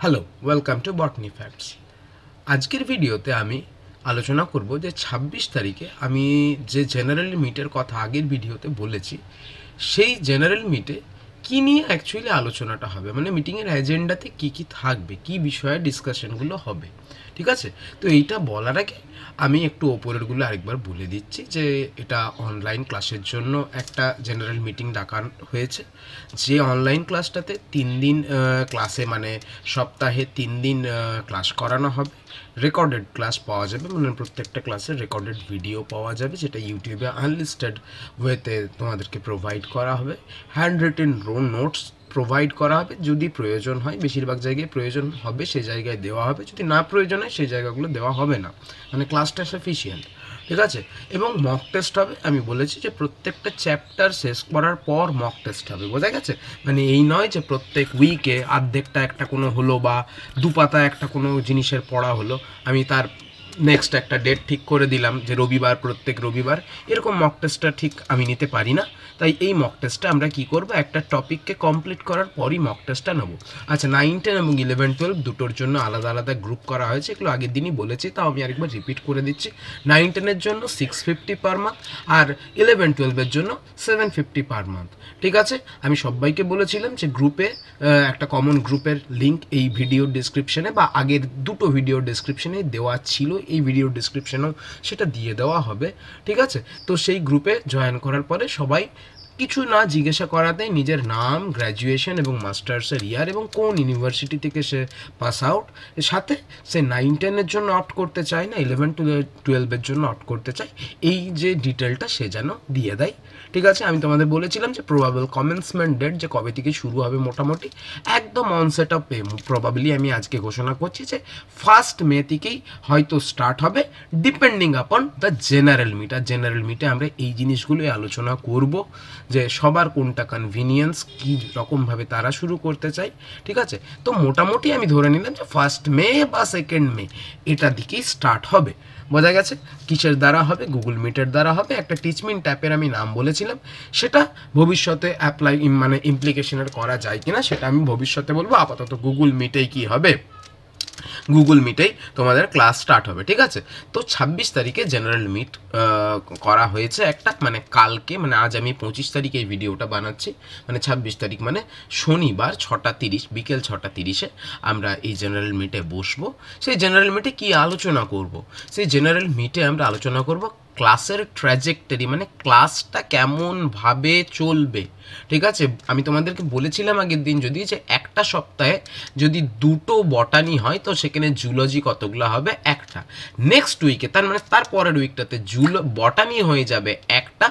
Hello, welcome to botany facts. আজকের ভিডিওতে আমি আলোচনা করব যে ২৬ তারিখে আমি যে জেনারেল মিটের কথা আগের ভিডিওতে বলেছি, সেই জেনারেল মিটে কী নিয়ে অ্যাকচুয়ালি আলোচনাটা হবে, মানে মিটিংয়ের এজেন্ডাতে কী কী থাকবে, কী বিষয়ে ডিসকাশনগুলো হবে। ঠিক আছে, তো এইটা বলার আগে আমি একটু ওপরেরগুলো আরেকবার বলে দিচ্ছি যে এটা অনলাইন ক্লাসের জন্য একটা জেনারেল মিটিং ডাকা হয়েছে। যে অনলাইন ক্লাসটাতে 3 দিন ক্লাসে মানে সপ্তাহে 3 দিন ক্লাস করানো হবে। রেকর্ডেড ক্লাস পাওয়া যাবে, মানে প্রত্যেকটা ক্লাসের রেকর্ডেড ভিডিও পাওয়া যাবে, যেটা ইউটিউবে আনলিস্টেড ওয়েতে তোমাদেরকে প্রোভাইড করা হবে। হ্যান্ড রিটেন নোটস প্রোভাইড করা হবে, যদি প্রয়োজন হয়, বেশিরভাগ জায়গায় প্রয়োজন হবে সেই জায়গায় দেওয়া হবে, যদি না প্রয়োজন হয় সেই জায়গাগুলো দেওয়া হবে না, মানে ক্লাসটা সাফিসিয়েন্ট। ঠিক আছে, এবং মক টেস্ট হবে। আমি বলেছি যে প্রত্যেকটা চ্যাপ্টার শেষ করার পর মক টেস্ট হবে, বোঝা গেছে? মানে এই নয় যে প্রত্যেক উইকে আর্ধেকটা একটা কোনো হলো বা দুপাতা একটা কোনো জিনিসের পড়া হলো, আমি তার নেক্সট একটা ডেট ঠিক করে দিলাম যে রবিবার, প্রত্যেক রবিবার, এরকম মক টেস্টটা ঠিক আমি নিতে পারি না। তাই এই মক টেস্টটা আমরা কি করব, একটা টপিককে কমপ্লিট করার পরই মক টেস্টটা নেব। আচ্ছা, 9, 10 এবং 11, 12 দুটোর জন্য আলাদা আলাদা গ্রুপ করা হয়েছে, এগুলো আগের দিনই বলেছি, তাও আমি আরেকবার রিপিট করে দিচ্ছি। 9, 10-এর জন্য 650 পার মান্থ, আর 11, 12-এর জন্য 750 পার মান্থ। ঠিক আছে, আমি সবাইকে বলেছিলাম যে গ্রুপে একটা কমন গ্রুপের লিঙ্ক এই ভিডিও ডিসক্রিপশনে বা আগের দুটো ভিডিও ডিসক্রিপশনে দেওয়া ছিল, এই ভিডিও ডিসক্রিপশনেও সেটা দিয়ে দেওয়া হবে। ঠিক আছে, তো সেই গ্রুপে জয়েন করার পরে সবাই কিছু না জিজ্ঞাসা করাতে নিজের নাম, গ্র্যাজুয়েশন এবং মাস্টার্সের ইয়ার এবং কোন ইউনিভার্সিটি থেকে সে পাস আউট, এর সাথে সে 9, 10-এর জন্য অপ্ট করতে চায় না 11, 12-এর জন্য অপ্ট করতে চায়, এই যে ডিটেলটা সে যেন দিয়ে দেয়। ঠিক আছে, আমি তোমাদের বলেছিলাম যে প্রবাবল কমেন্সমেন্ট ডেট যে কবে থেকে শুরু হবে, মোটামুটি একদম অনসেট অফ প্রবাবলি আমি আজকে ঘোষণা করছি যে 1 মে থেকেই হয়তো স্টার্ট হবে, depending upon the general meet. আর জেনারেল মিটে আমরা এই জিনিসগুলোই আলোচনা করব যে সবার কোনটা কনভিনিয়েন্স, কী রকমভাবে তারা শুরু করতে চায়। ঠিক আছে, তো মোটামুটি আমি ধরে নিলাম যে 1 মে বা 2 মে এটা দিকেই স্টার্ট হবে। বোঝা গেছে? কিসের দ্বারা হবে? গুগল মিটের দ্বারা হবে। একটা টিচমিন্ট অ্যাপের আমি নাম বলেছিলাম, সেটা ভবিষ্যতে অ্যাপ্লাই মানে ইমপ্লিকেশনের করা যায় কিনা সেটা আমি ভবিষ্যতে বলবো। আপাতত গুগল মিটেই কি হবে, গুগল মিটেই তোমাদের ক্লাস স্টার্ট হবে। ঠিক আছে, তো 26 তারিখে জেনারেল মিট করা হয়েছে একটা, মানে কালকে, মানে আজ আমি 25 তারিখে এই ভিডিওটা বানাচ্ছি, মানে 26 তারিখ মানে শনিবার 6:30 বিকেল 6:30-এ আমরা এই জেনারেল মিটে বসবো। সেই জেনারেল মিটে কি আলোচনা করব? সেই জেনারেল মিটে আমরা আলোচনা করব ক্লাসের ট্র্যাজেক্টরি, মানে ক্লাসটা কেমনভাবে চলবে। ঠিক আছে, আমি তোমাদেরকে বলেছিলাম আগের দিন যদি যে একটা সপ্তাহে যদি দুটো বটানি হয় তো সেখানে জুলজি কতগুলো হবে? একটা। নেক্সট উইকে তার মানে তার পরের উইকটাতে বটানি হয়ে যাবে একটা,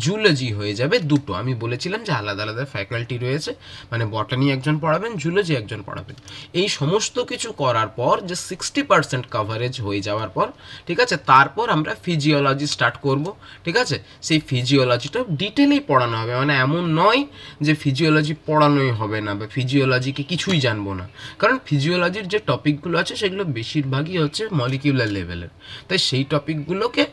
জুলজি হয়ে যাবে দুটো। আমি বলেছিলাম যে আলাদা আলাদা ফ্যাকাল্টি রয়েছে, মানে বটানি একজন পড়াবেন, জুলজি একজন পড়াবেন। এই সমস্ত কিছু করার পর যে 60% কভারেজ হয়ে যাওয়ার পর, ঠিক আছে, তারপর আমরা ফিজিওলজি স্টার্ট করব। ঠিক আছে, সেই ফিজিওলজিটা ডিটেলেই পড়ানো হবে, মানে এমন নয় যে ফিজিওলজি পড়ানোই হবে না বা ফিজিওলজিকে কিছুই জানবো না, কারণ ফিজিওলজির যে টপিকগুলো আছে সেগুলো বেশিরভাগই হচ্ছে মলিকিউলার লেভেলের। তাই সেই টপিকগুলোকে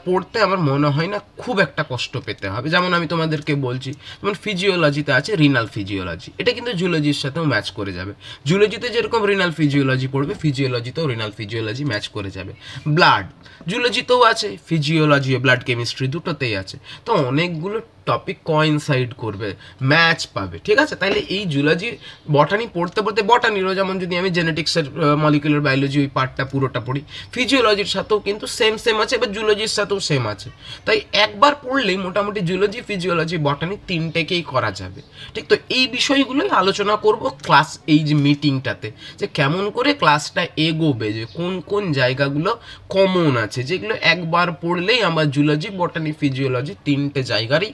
পড়তে আমার মনে হয় না খুব একটা কষ্ট পেতে হবে। যেমন আমি তোমাদেরকে বলছি, যেমন ফিজিওলজিতে আছে রিনাল ফিজিওলজি, এটা কিন্তু জুলজির সাথেও ম্যাচ করে যাবে। জুলজিতে যেরকম রিনাল ফিজিওলজি পড়বে, ফিজিওলজিতেও রিনাল ফিজিওলজি ম্যাচ করে যাবে। ব্লাড জুলজিতেও আছে, ফিজিওলজি ব্লাড কেমিস্ট্রি দুটোতেই আছে, তো অনেকগুলো টপিক কোইনসাইড করবে, ম্যাচ পাবে। ঠিক আছে, তাইলে এই জুলজি বটানি পড়তে পড়তে, বটানিরও যেমন যদি আমি জেনেটিক্সের মলিকুলার বায়োলজি ওই পার্টটা পুরোটা পড়ি, ফিজিওলজির সাথেও কিন্তু সেম আছে, এবার জুলজির সাথেও সেম আছে। তাই একবার পড়লেই মোটামুটি জুলজি, ফিজিওলজি, বটানি তিনটেকেই করা যাবে। ঠিক, তো এই বিষয়গুলোই আলোচনা করব ক্লাস এই যে মিটিংটাতে, যে কেমন করে ক্লাসটা এগোবে, যে কোন কোন জায়গাগুলো কমন আছে যেগুলো একবার পড়লেই আমার জুলজি, বটানি, ফিজিওলজি তিনটে জায়গারই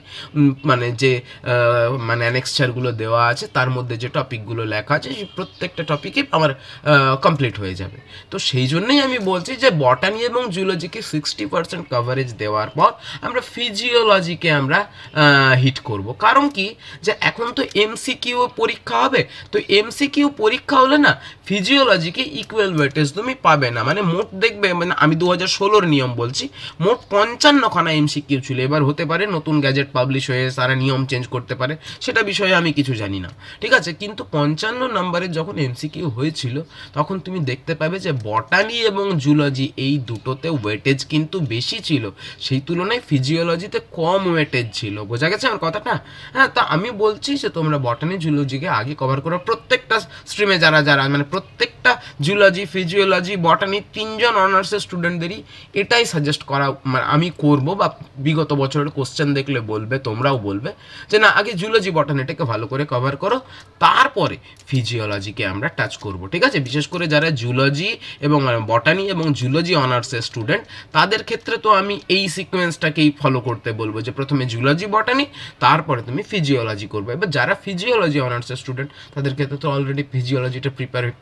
মানে যে মানে অ্যানেক্সচারগুলো দেওয়া আছে তার মধ্যে যে টপিকগুলো লেখা আছে সেই প্রত্যেকটা টপিকই আমার কমপ্লিট হয়ে যাবে। তো সেই জন্যই আমি বলছি যে বটানি এবং জুলজিকে 60% কভারেজ দেওয়ার পর আমরা ফিজিওলজিকে আমরা হিট করব। কারণ কি, যে এখন তো এমসিকিউ পরীক্ষা হবে, তো এমসিকিউ পরীক্ষা হলে না ফিজিওলজিকে ইকুয়াল ওয়েটেজ তুমি পাবে না। মানে মোট দেখবে, মানে আমি 2016-র নিয়ম বলছি, মোট 55খানা এমসিকিউ ছিল, এবার হতে পারে নতুন গ্যাজেট পাবলিশ হয়ে তারা নিয়ম চেঞ্জ করতে পারে, সেটা বিষয়ে আমি কিছু জানি না, ঠিক আছে। কিন্তু 55 নম্বরের যখন এমসিকিউ হয়েছিল তখন তুমি দেখতে পাবে যে বটানি এবং জুলজি এই দুটোতে ওয়েটেজ কিন্তু বেশি ছিল, সেই তুলনায় ফিজিওলজিতে কম ওয়েটেজ ছিল। বোঝা গেছে আমার কথাটা? হ্যাঁ, তা আমি বলছি যে তোমরা বটানি জুলজিকে আগে কভার করো, প্রত্যেকটা স্ট্রিমে যারা যারা মানে প্রত্যেকটা জুলজি ফিজিওলজি বটানি 3জন অনার্সের স্টুডেন্টদেরই এটাই সাজেস্ট করা মানে আমি করব, বা বিগত বছরের কোশ্চেন দেখলে বলবে, তোমরাও বলবে যে না আগে জুলজি বটানিটাকে ভালো করে কভার করো, তারপরে ফিজিওলজিকে আমরা টাচ করব, ঠিক আছে। বিশেষ করে যারা জুলজি এবং বটানি এবং জুলজি অনার্সের স্টুডেন্ট তাদের ক্ষেত্রে তো আমি এই সিকোয়েন্সটাকেই ফলো করতে বলবো যে প্রথমে জুলজি বটানি, তারপরে তুমি ফিজিওলজি করবে। এবার যারা ফিজিওলজি অনার্সের স্টুডেন্ট তাদের ক্ষেত্রে তো অলরেডি ফিজিওলজিটা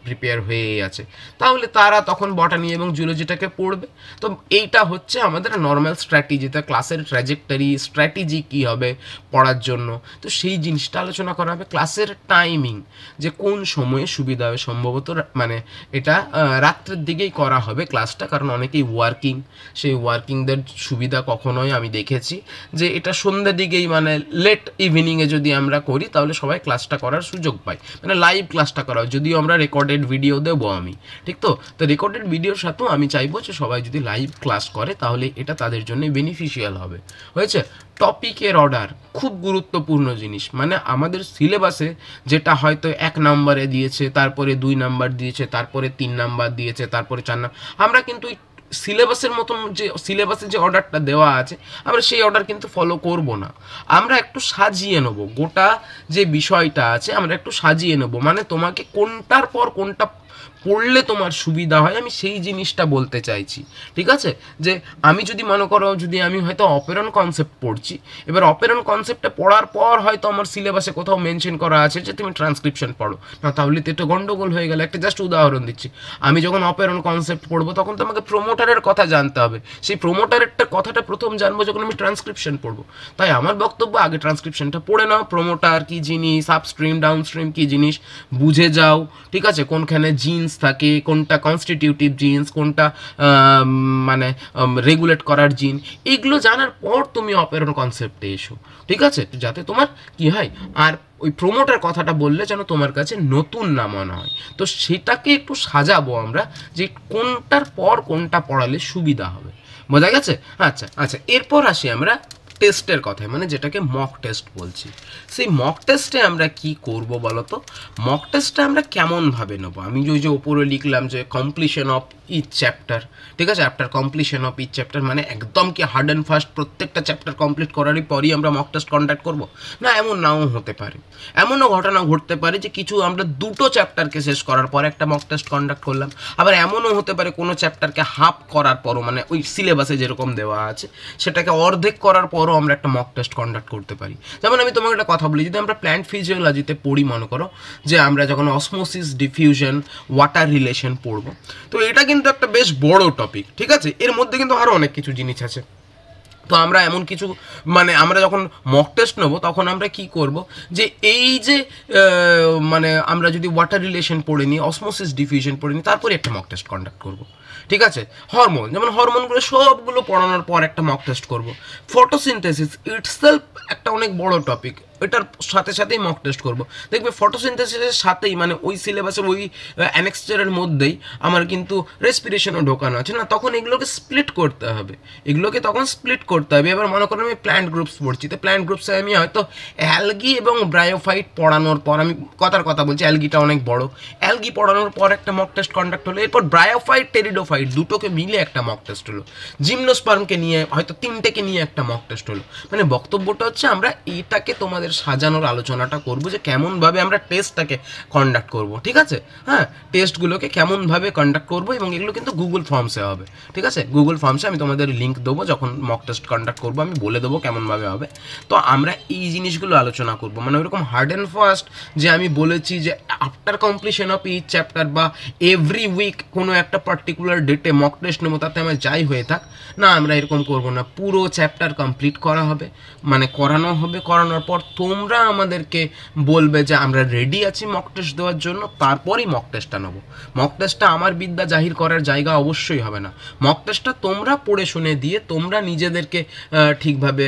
প্রিপেয়ার হয়েই আছে, তাহলে তারা তখন বটানি এবং জুলজিটাকে পড়বে। তো এইটা হচ্ছে আমাদের নর্মাল স্ট্র্যাটেজিতে ক্লাসের ট্র্যাজেক্টরি স্ট্র্যাটেজি কী হবে পড়ার জন্য, তো সেই জিনিসটা আলোচনা করা হবে। ক্লাসের টাইমিং, যে কোন সময়ে সুবিধা হবে, সম্ভবত মানে এটা রাত্রের দিকেই করা হবে ক্লাসটা, কারণ অনেকেই ওয়ার্কিং, সেই ওয়ার্কিংদের সুবিধা কখনোই আমি দেখেছি যে এটা সন্ধ্যের দিকেই মানে লেট ইভিনিংয়ে যদি আমরা করি তাহলে সবাই ক্লাসটা করার সুযোগ পায়, মানে লাইভ ক্লাসটা করা হয়। যদিও আমরা রেকর্ডেড ভিডিও দেবো আমি, ঠিক তো রেকর্ডেড ভিডিওর সাথেও আমি চাইবো যে সবাই যদি লাইভ ক্লাস করে তাহলে এটা তাদের জন্য বেনিফিশিয়াল হবে। হয়েছে? টপিকের অর্ডার খুব গুরুত্বপূর্ণ জিনিস, মানে আমাদের সিলেবাসে যেটা হয়তো 1 নম্বরে দিয়েছে, তারপরে 2 নাম্বার দিয়েছে, তারপরে 3 নাম্বার দিয়েছে, তারপরে 4 নাম্বার, আমরা কিন্তু সিলেবাসের মতন যে সিলেবাসে যে অর্ডারটা দেওয়া আছে আমরা সেই অর্ডার কিন্তু ফলো করব না, আমরা একটু সাজিয়ে নেব। গোটা যে বিষয়টা আছে আমরা একটু সাজিয়ে নেব, মানে তোমাকে কোনটার পর কোনটা পড়লে তোমার সুবিধা হয় আমি সেই জিনিসটা বলতে চাইছি, ঠিক আছে। যে আমি যদি মনে করো যদি আমি হয়তো অপেরন কনসেপ্ট পড়ছি, এবার অপেরন কনসেপ্টটা পড়ার পর হয়তো আমার সিলেবাসে কোথাও মেনশন করা আছে যে তুমি ট্রান্সক্রিপশন পড়ো না, তাহলে তো এটা গন্ডগোল হয়ে গেল। একটা জাস্ট উদাহরণ দিচ্ছি, আমি যখন অপেরন কনসেপ্ট পড়বো তখন তো আমাকে প্রোমোটারের কথা জানতে হবে, সেই প্রোমোটারেরটা কথাটা প্রথম জানবো যখন আমি ট্রান্সক্রিপশন পড়বো। তাই আমার বক্তব্য আগে ট্রান্সক্রিপশনটা পড়ে নাও, প্রোমোটার কী জিনিস, আপস্ট্রিম ডাউনস্ট্রিম কী জিনিস বুঝে যাও, ঠিক আছে। কোনখানে জিন্স থাকে, কোনটা কনস্টিটিউটিভ জিন্স, কোনটা মানে রেগুলেট করার জিন, এগুলো জানার পর তুমি অপেরন কনসেপ্টে এসো, ঠিক আছে, যাতে তোমার কি হয় আর ওই প্রোমোটার কথাটা বললে যেন তোমার কাছে নতুন না মনে হয়। তো সেটাকে একটু সাজাবো আমরা যে কোনটার পর কোনটা পড়ালে সুবিধা হবে। বোঝা গেছে? আচ্ছা আচ্ছা, এরপর আসি আমরা টেস্টের কথায়, মানে যেটাকে মক টেস্ট বলছি। সেই মক টেস্টে আমরা কি করব বলো তো? মক টেস্টটা আমরা কেমনভাবে নেবো? আমি ওই যে ওপরে লিখলাম যে কমপ্লিশন অফ ইচ চ্যাপ্টার, ঠিক আছে, after completion of each chapter, মানে একদম কি হার্ড অ্যান্ড ফাস্ট প্রত্যেকটা চ্যাপ্টার কমপ্লিট করারই পরই আমরা মক টেস্ট কন্ডাক্ট করবো? না, এমন নাও হতে পারে। এমনও ঘটনা ঘটতে পারে যে কিছু আমরা 2টো চ্যাপ্টারকে শেষ করার পর একটা মক টেস্ট কন্ডাক্ট করলাম, আবার এমনও হতে পারে কোনো চ্যাপ্টারকে হাফ করার পরও, মানে ওই সিলেবাসে যেরকম দেওয়া আছে সেটাকে অর্ধেক করার পরও আমরা একটা মক টেস্ট কন্ডাক্ট করতে পারি। যেমন আমি তোমাকে একটা কথা বলি, যদি আমরা প্ল্যান্ট ফিজিওলজিতে পড়ি, মনে করো যে আমরা যখন অসমোসিস, ডিফিউশন, ওয়াটার রিলেশন পড়বো, তো এটা কিন্তু একটা বেশ বড় টপিক, ঠিক আছে। এর মধ্যে কিন্তু আরও অনেক কিছু জিনিস আছে। তো আমরা এমন কিছু মানে আমরা যখন মক টেস্ট নেবো তখন আমরা কি করব যে এই যে মানে আমরা যদি ওয়াটার রিলেশন পড়ে নিই, অসমোসিস ডিফিউশন পড়ে নিই, তারপরে একটা মক টেস্ট কন্ডাক্ট করব, ঠিক আছে। হরমোন, যেমন হরমোনগুলো সবগুলো পড়ানোর পর একটা মক টেস্ট করব। ফটোসিনথেসিস ইটসেলফ একটা অনেক বড় টপিক, এটার সাথে সাথেই মক টেস্ট করব। দেখবে ফটোসিনথেসিসের সাথেই মানে ওই সিলেবাসের ওই অ্যানেক্সচারের মধ্যেই আমার কিন্তু রেসপিরেশনও ঢোকানো আছে না, তখন এগুলোকে স্প্লিট করতে হবে, এগুলোকে তখন স্প্লিট করতে হবে। এবার মনে করো আমি প্ল্যান্ট গ্রুপস পড়ছি, তো প্ল্যান্ট গ্রুপসে আমি হয়তো অ্যালগি এবং ব্রায়োফাইট পড়ানোর পর, আমি কথা বলছি, অ্যালগিটা অনেক বড়, অ্যালগি পড়ানোর পর একটা মক টেস্ট কন্ডাক্ট হলো, এরপর ব্রায়োফাইট, টেরিডোফাইট দুটোকে মিলে একটা মক টেস্ট হলো, জিমনোস্পার্মকে নিয়ে হয়তো 3টেকে নিয়ে একটা মক টেস্ট হলো। মানে বক্তব্যটা হচ্ছে আমরা এটাকে তোমাদের সাজানোর আলোচনাটা করবো যে কেমনভাবে আমরা টেস্টটাকে কন্ডাক্ট করব, ঠিক আছে। হ্যাঁ, টেস্টগুলোকে কেমনভাবে কন্ডাক্ট করবো, এবং এগুলো কিন্তু গুগল ফর্মসে হবে, ঠিক আছে। গুগল ফর্মসে আমি তোমাদের লিঙ্ক দেবো, যখন মক টেস্ট কন্ডাক্ট করবো আমি বলে দেবো কেমনভাবে হবে। তো আমরা এই জিনিসগুলো আলোচনা করবো, মানে ওইরকম হার্ড অ্যান্ড ফাস্ট যে আমি বলেছি যে after completion of each chapter বা এভরি উইক কোনো একটা পার্টিকুলার ডেটে মক টেস্ট নেবো, তাতে আমার যাই হয়ে থাক না, আমরা এরকম করব না। পুরো চ্যাপ্টার কমপ্লিট করা হবে, মানে করানো হবে, করানোর পর তোমরা আমাদেরকে বলবে যে আমরা রেডি আছি মক টেস্ট দেওয়ার জন্য, তারপরেই মক টেস্টটা নেবো। মক টেস্টটা আমার বিদ্যা জাহির করার জায়গা অবশ্যই হবে না। মক টেস্টটা তোমরা পড়ে শুনে দিয়ে তোমরা নিজেদেরকে ঠিকভাবে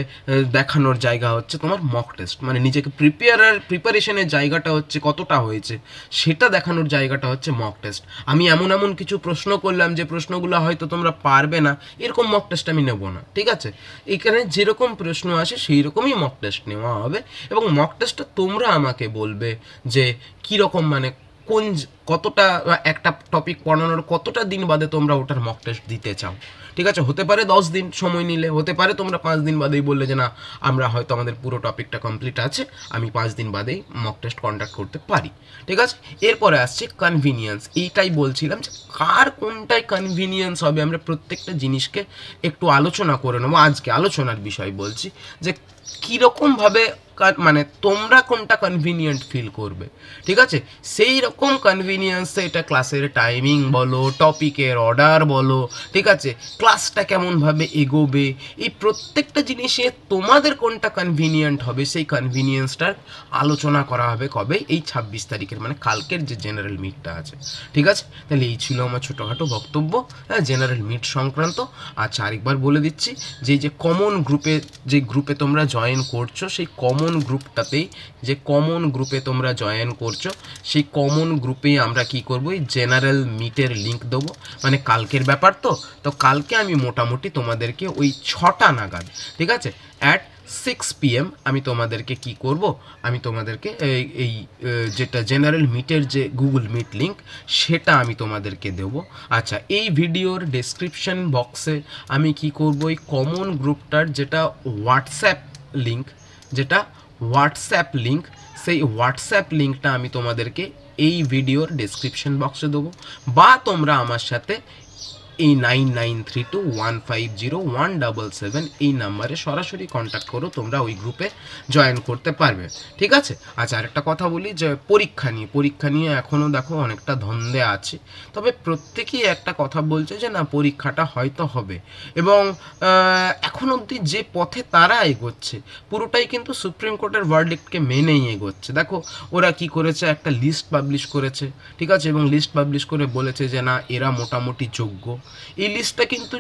দেখানোর জায়গা হচ্ছে তোমার মক টেস্ট, মানে নিজেকে প্রিপারেশনের জায়গাটা হচ্ছে কতটা হয়েছে সেটা দেখানোর জায়গাটা হচ্ছে মক টেস্ট। আমি এমন এমন কিছু প্রশ্ন করলাম যে প্রশ্নগুলো হয়তো তোমরা পারবে না, এরকম মক টেস্ট আমি নেব না, ঠিক আছে? এখানে যেরকম প্রশ্ন আসে সেই রকমই মক টেস্ট নেওয়া হবে, এবং মক টেস্টটা তোমরা আমাকে বলবে যে কীরকম, মানে কোন কতটা একটা টপিক পড়ানোর কতটা দিন বাদে তোমরা ওটার মক টেস্ট দিতে চাও, ঠিক আছে? হতে পারে 10 দিন সময় নিলে, হতে পারে তোমরা 5 দিন বাদেই বললে যে না আমরা হয়তো আমাদের পুরো টপিকটা কমপ্লিট আছে, আমি 5 দিন বাদেই মক টেস্ট কন্ডাক্ট করতে পারি, ঠিক আছে? এরপরে আসছে কনভিনিয়েন্স। এইটাই বলছিলাম যে কার কোনটায় কনভিনিয়েন্স হবে, আমরা প্রত্যেকটা জিনিসকে একটু আলোচনা করে নেবো। আজকে আলোচনার বিষয় বলছি যে কীরকমভাবে মানে তোমরা কোনটা কনভিনিয়েন্ট ফিল করবে, ঠিক আছে? সেই রকম কনভিনিয়েন্সে এটা ক্লাসের টাইমিং বলো, টপিকের অর্ডার বলো, ঠিক আছে, ক্লাসটা কেমনভাবে এগোবে, এই প্রত্যেকটা জিনিসে তোমাদের কোনটা কনভিনিয়েন্ট হবে সেই কনভিনিয়েন্সটার আলোচনা করা হবে কবে? এই 26 তারিখের, মানে কালকের যে জেনারেল মিটটা আছে, ঠিক আছে? তাহলে এই ছিল আমার ছোটোখাটো বক্তব্য হ্যাঁ জেনারেল মিট সংক্রান্ত। আচ্ছা আরেকবার বলে দিচ্ছি যে কমন গ্রুপে, যে গ্রুপে তোমরা জয়েন করছো, সেই কমন গ্রুপটাতেই, যে কমন গ্রুপে তোমরা জয়েন করছো সেই কমন গ্রুপেই আমরা কি করব, এই জেনারেল মিটের লিঙ্ক দেবো। মানে কালকের ব্যাপার তো কালকে আমি মোটামুটি তোমাদেরকে ওই 6টা নাগাদ, ঠিক আছে, অ্যাট 6 PM আমি তোমাদেরকে কি করব, আমি তোমাদেরকে এই যেটা জেনারেল মিটের যে গুগল মিট লিঙ্ক সেটা আমি তোমাদেরকে দেব। আচ্ছা এই ভিডিওর ডেসক্রিপশন বক্সে আমি কি করব, এই কমন গ্রুপটার যেটা হোয়াটসঅ্যাপ লিঙ্ক, সেই হোয়াটসঅ্যাপ লিঙ্কটা আমি তোমাদেরকে এই ভিডিওর ডেসক্রিপশন বক্সে দেবো, বা তোমরা আমার সাথে এই 9932150177 এই নাম্বারে সরাসরি কন্ট্যাক্ট করো, তোমরা ওই গ্রুপে জয়েন করতে পারবে, ঠিক আছে? আচ্ছা আরেকটা কথা বলি যে পরীক্ষা নিয়ে এখনও দেখো অনেকটা ধন্দে আছে, তবে প্রত্যেকেই একটা কথা বলছে যে না পরীক্ষাটা হয়তো হবে, এবং এখন অবধি যে পথে তারা এগোচ্ছে পুরোটাই কিন্তু সুপ্রিম কোর্টের ভার্ডিক্টকে মেনেই এগোচ্ছে। দেখো ওরা কি করেছে, একটা লিস্ট পাবলিশ করেছে, ঠিক আছে, এবং লিস্ট পাবলিশ করে বলেছে যে না এরা মোটামুটি যোগ্য। এই লিস্টটা কিন্তু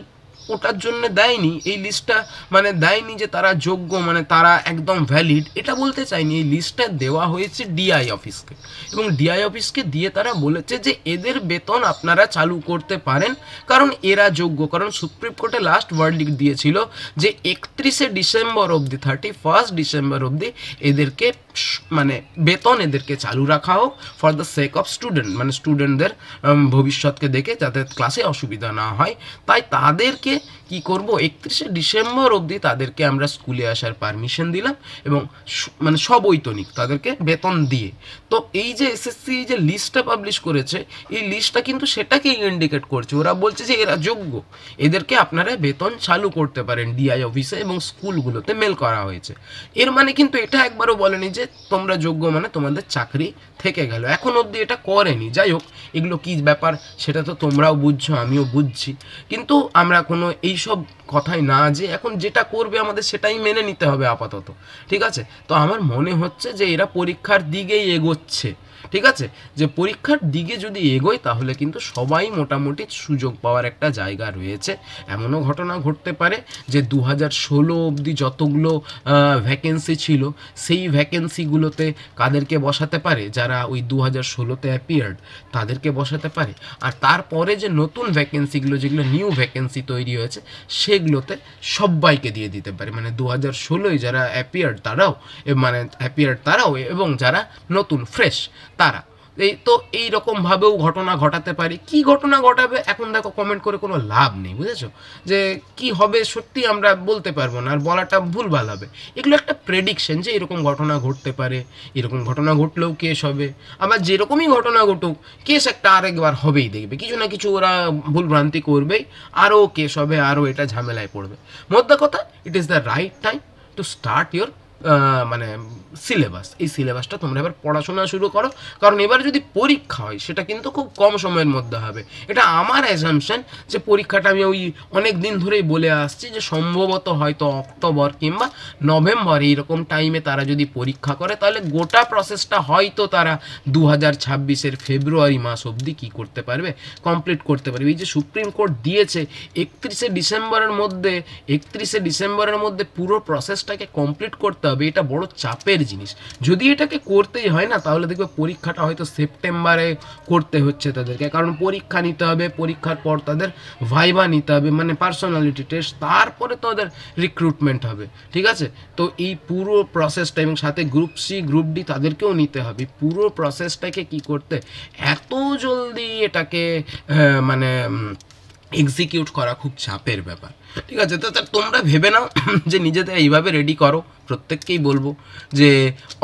ওটার জন্য দেয়নি, এই লিস্টটা মানে দেয়নি যে তারা যোগ্য, মানে তারা একদম ভ্যালিড, এটা বলতে চাইনি। এই লিস্টটা দেওয়া হয়েছে ডিআই অফিসকে, এবং ডিআই অফিসকে দিয়ে তারা বলেছে যে এদের বেতন আপনারা চালু করতে পারেন কারণ এরা যোগ্য। কারণ সুপ্রিম কোর্টে লাস্ট ভার্ডিক্ট দিয়েছিল যে 31শে ডিসেম্বর অবধি, 31 ডিসেম্বর অবধি এদেরকে মানে বেতন এদেরকে চালু রাখা হোক for the sake of student, মানে স্টুডেন্টদের ভবিষ্যৎকে দেখে যাতে ক্লাসে অসুবিধা না হয়, তাই তাদেরকে কি করব 31শে ডিসেম্বর অবধি তাদেরকে আমরা স্কুলে আসার পারমিশন দিলাম, এবং মানে সবৈতনিক তাদেরকে বেতন দিয়ে। তো এই যে এসএসসি যে লিস্টটা পাবলিশ করেছে, এই লিস্টটা কিন্তু সেটাকেই ইন্ডিকেট করছে, ওরা বলছে যে এরা যোগ্য, এদেরকে আপনারা বেতন চালু করতে পারেন ডিআই অফিসে, এবং স্কুলগুলোতে মেল করা হয়েছে। এর মানে কিন্তু এটা একবারও বলেনি যে তোমরা যোগ্য মানে তোমাদের চাকরি থেকে গেল, এখন অবধি এটা করেনি। যাই হোক এগুলো কী ব্যাপার সেটা তো তোমরাও বুঝছো, আমিও বুঝছি, কিন্তু আমরা কোনো এইসব কথাই না, যে এখন যেটা করবে আমাদের সেটাই মেনে নিতে হবে আপাতত, ঠিক আছে? তো আমার মনে হচ্ছে যে এরা পরীক্ষার দিকেই এগোচ্ছে, ঠিক আছে, যে পরীক্ষার দিকে যদি এগোয় তাহলে কিন্তু সবাই মোটামুটি সুযোগ পাওয়ার একটা জায়গা রয়েছে। এমনও ঘটনা ঘটতে পারে যে 2016 অবধি যতগুলো ভ্যাকেন্সি ছিল সেই ভ্যাকেন্সিগুলোতে কাদেরকে বসাতে পারে, যারা ওই 2016তে অ্যাপিয়ার্ড তাদেরকে বসাতে পারে, আর তারপরে যে নতুন ভ্যাকেন্সিগুলো যেগুলো নিউ ভ্যাকেন্সি তৈরি হয়েছে সেগুলোতে সবাইকে দিয়ে দিতে পারে, মানে 2016 যারা অ্যাপিয়ার্ড তারাও এবং যারা নতুন ফ্রেশ তারা। তো এইরকমভাবেও ঘটনা ঘটাতে পারে। কি ঘটনা ঘটাবে এখন দেখো কমেন্ট করে কোনো লাভ নেই, বুঝেছো? যে কি হবে সত্যি আমরা বলতে পারবো না, আর বলাটা ভুলভাল হবে। এগুলো একটা প্রেডিকশন যে এরকম ঘটনা ঘটতে পারে, এরকম ঘটনা ঘটলেও কেস হবে, আবার যেরকমই ঘটনা ঘটুক কেস একটা আরেকবার হবেই, দেখবে কিছু না কিছু ওরা ভুলভ্রান্তি করবেই, আরও কেস হবে, আরও এটা ঝামেলায় পড়বে। মোদ্দা কথা, it is the right time to start your মানে সিলেবাস, এই সিলেবাসটা তোমরা এবার পড়াশোনা শুরু করো, কারণ এবার যদি পরীক্ষা হয় সেটা কিন্তু খুব কম সময়ের মধ্যে হবে। এটা আমার অ্যাজাম্পশন যে পরীক্ষাটা আমি ওই অনেক দিন ধরেই বলে আসছি যে সম্ভবত হয়তো অক্টোবর কিংবা নভেম্বর এইরকম টাইমে তারা যদি পরীক্ষা করে তাহলে গোটা প্রসেসটা হয়তো তারা 2026-এর ফেব্রুয়ারি মাস অবধি কী করতে পারবে, কমপ্লিট করতে পারবে। এই যে সুপ্রিম কোর্ট দিয়েছে 31শে ডিসেম্বরের মধ্যে পুরো প্রসেসটাকে কমপ্লিট করতে হবে, এটা বড় চাপের জিনিস। যদি এটাকে করতেই হয় না তাহলে দেখবে পরীক্ষাটা হয়তো সেপ্টেম্বরে করতে হচ্ছে তাদেরকে, কারণ পরীক্ষা নিতে হবে, পরীক্ষার পর তাদের ভাইভা নিতে হবে, মানে পার্সোনালিটি টেস্ট, তারপরে তাদের রিক্রুটমেন্ট হবে, ঠিক আছে। তো এই পুরো প্রসেসটা এবং সাথে গ্রুপ সি গ্রুপ ডি তাদেরকেও নিতে হবে, পুরো প্রসেসটাকে কি করতে এত জলদি এটাকে মানে এক্সিকিউট করা খুব চাপের ব্যাপার, ঠিক আছে। তো তোমরা ভেবে নাও যে নিজেদের এইভাবে রেডি করো। প্রত্যেককেই বলবো যে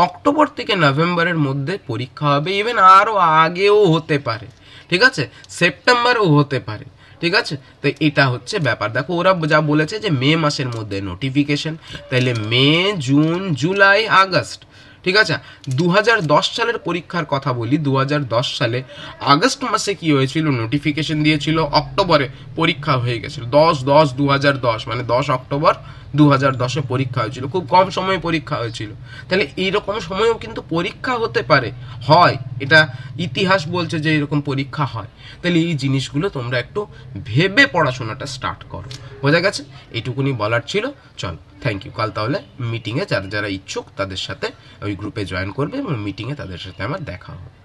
অক্টোবর থেকে নভেম্বরের মধ্যে পরীক্ষা হবে, ইভেন আরও আগেও হতে পারে, ঠিক আছে, সেপ্টেম্বরেও হতে পারে, ঠিক আছে। তো এটা হচ্ছে ব্যাপার। দেখো ওরা যা বলেছে যে মে মাসের মধ্যে নোটিফিকেশন, তাইলে মে, জুন, জুলাই, আগস্ট, ঠিক আছে। 2010 সালের পরীক্ষার কথা বলি, 2010 সালে আগস্ট মাসে কি হয়েছিল, নোটিফিকেশন দিয়েছিল, অক্টোবরে পরীক্ষা হয়ে গেছিল, 10/10/2010, মানে 10 অক্টোবর 2010-এ পরীক্ষা হয়েছিল, খুব কম সময়ে পরীক্ষা হয়েছিল। তাহলে এইরকম সময়েও কিন্তু পরীক্ষা হতে পারে, হয়, এটা ইতিহাস বলছে যে এরকম পরীক্ষা হয়। তাহলে এই জিনিসগুলো তোমরা একটু ভেবে পড়াশোনাটা স্টার্ট করো, বোঝা গেছে? এইটুকুনি বলার ছিল। চলো, থ্যাংক ইউ। কাল তাহলে মিটিংয়ে যারা যারা ইচ্ছুক তাদের সাথে ওই গ্রুপে জয়েন করবে এবং মিটিংয়ে তাদের সাথে আমার দেখা হবে।